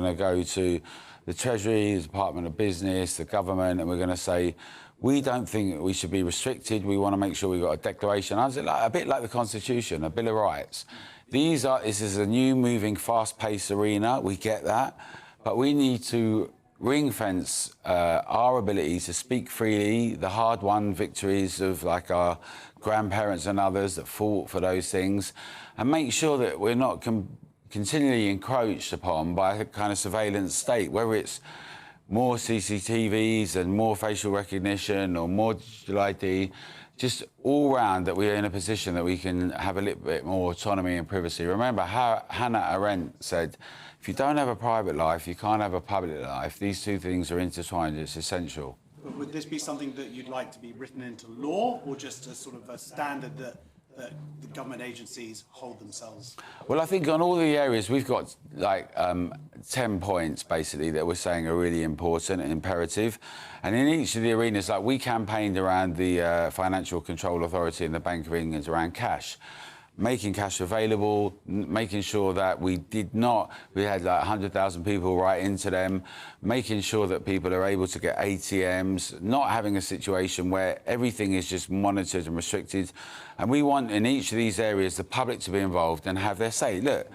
going to go to the Treasury, the Department of Business, the government, and we're going to say, we don't think we should be restricted. We want to make sure we've got a declaration. A bit like the Constitution, a Bill of Rights. This is a new, moving, fast-paced arena. We get that. But we need to ring-fence our ability to speak freely, the hard-won victories of like our grandparents and others that fought for those things, and make sure that we're not continually encroached upon by a kind of surveillance state, whether it's more CCTVs and more facial recognition or more digital ID, just all round that we're in a position that we can have a little bit more autonomy and privacy. Remember how Hannah Arendt said, if you don't have a private life, you can't have a public life. These two things are intertwined, it's essential. But would this be something that you'd like to be written into law, or just a sort of a standard that the government agencies hold themselves? Well, I think on all the areas, we've got like 10 points, basically, that we're saying are really important and imperative. And in each of the arenas, like we campaigned around the Financial Control Authority and the Bank of England around cash. Making cash available, making sure that we had like 100,000 people write into them, making sure that people are able to get ATMs, not having a situation where everything is just monitored and restricted. And we want in each of these areas the public to be involved and have their say. Look,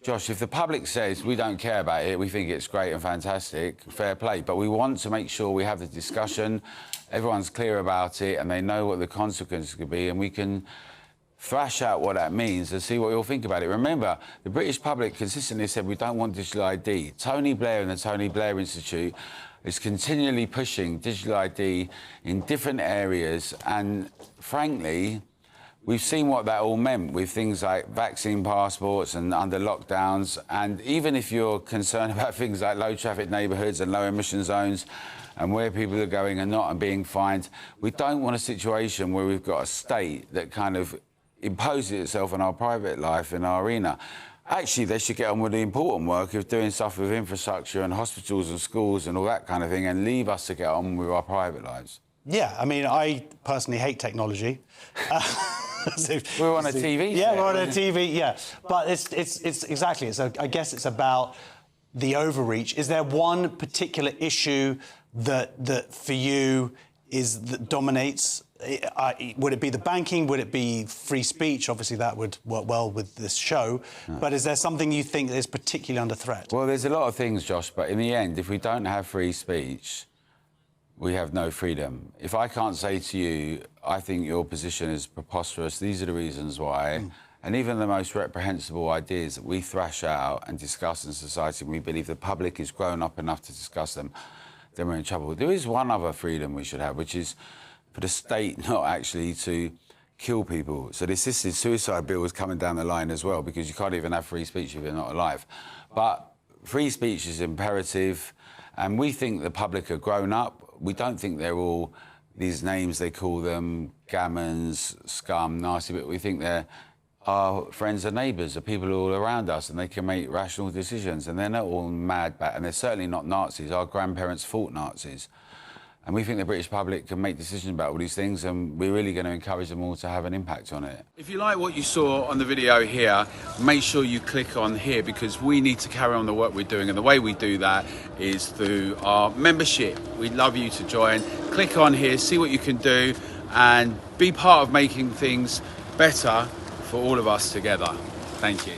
Josh, if the public says we don't care about it, we think it's great and fantastic, fair play. But we want to make sure we have the discussion, everyone's clear about it, and they know what the consequences could be, and we can thrash out what that means and see what you'll think about it. Remember, the British public consistently said we don't want digital ID. Tony Blair and the Tony Blair Institute is continually pushing digital ID in different areas, and frankly, we've seen what that all meant with things like vaccine passports and under lockdowns. And even if you're concerned about things like low traffic neighbourhoods and low emission zones and where people are going and not and being fined, we don't want a situation where we've got a state that kind of imposes itself on our private life in our arena. Actually, they should get on with the important work of doing stuff with infrastructure and hospitals and schools and all that kind of thing, and leave us to get on with our private lives. Yeah, I mean, I personally hate technology. We're on a TV. Yeah, we're on a TV. Yeah, but it's exactly. So I guess it's about the overreach. Is there one particular issue that for you that dominates? Would it be the banking? Would it be free speech? Obviously, that would work well with this show. No. But is there something you think is particularly under threat? Well, there's a lot of things, Josh, but in the end, if we don't have free speech, we have no freedom. If I can't say to you, I think your position is preposterous, these are the reasons why, and even the most reprehensible ideas that we thrash out and discuss in society, and we believe the public is grown up enough to discuss them, then we're in trouble. There is one other freedom we should have, which is for the state not actually to kill people. So the assisted suicide bill is coming down the line as well, because you can't even have free speech if you're not alive. But free speech is imperative, and we think the public are grown up. We don't think they're all these names they call them, gammons, scum, nasty, but we think they're our friends and neighbours, the people all around us, and they can make rational decisions, and they're not all mad, and they're certainly not Nazis. Our grandparents fought Nazis. And we think the British public can make decisions about all these things, and we're really going to encourage them all to have an impact on it. If you like what you saw on the video here, make sure you click on here, because we need to carry on the work we're doing, and the way we do that is through our membership. We'd love you to join. Click on here, see what you can do, and be part of making things better for all of us together. Thank you.